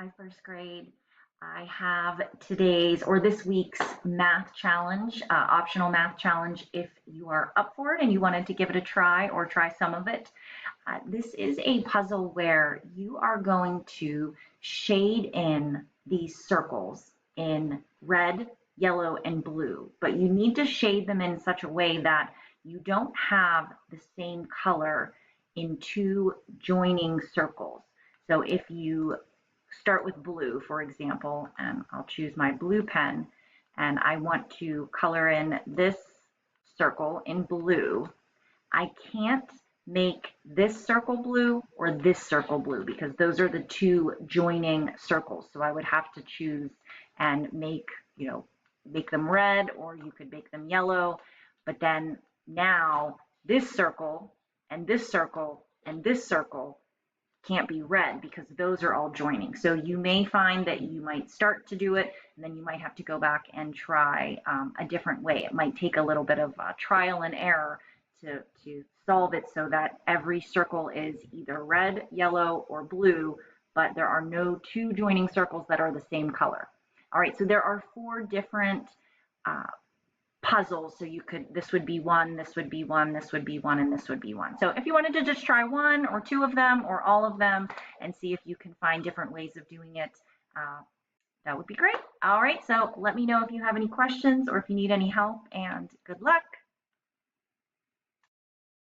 Hi, first grade. I have today's or this week's math challenge, optional math challenge if you are up for it and you wanted to give it a try or try some of it. This is a puzzle where you are going to shade in these circles in red, yellow, and blue, but you need to shade them in such a way that you don't have the same color in two joining circles. So if you start with blue, for example, and I'll choose my blue pen, and I want to color in this circle in blue, I can't make this circle blue or this circle blue because those are the two joining circles. So I would have to choose and make them red, or you could make them yellow. But then now this circle and this circle and this circle can't be red because those are all joining. So you may find that you might start to do it, and then you might have to go back and try a different way. It might take a little bit of trial and error to solve it so that every circle is either red, yellow, or blue, but there are no two joining circles that are the same color. All right, so there are four different uh, puzzles. So you could, this would be one, this would be one, this would be one, and this would be one. So if you wanted to just try one or two of them or all of them and see if you can find different ways of doing it, that would be great. All right, so let me know if you have any questions or if you need any help, and good luck.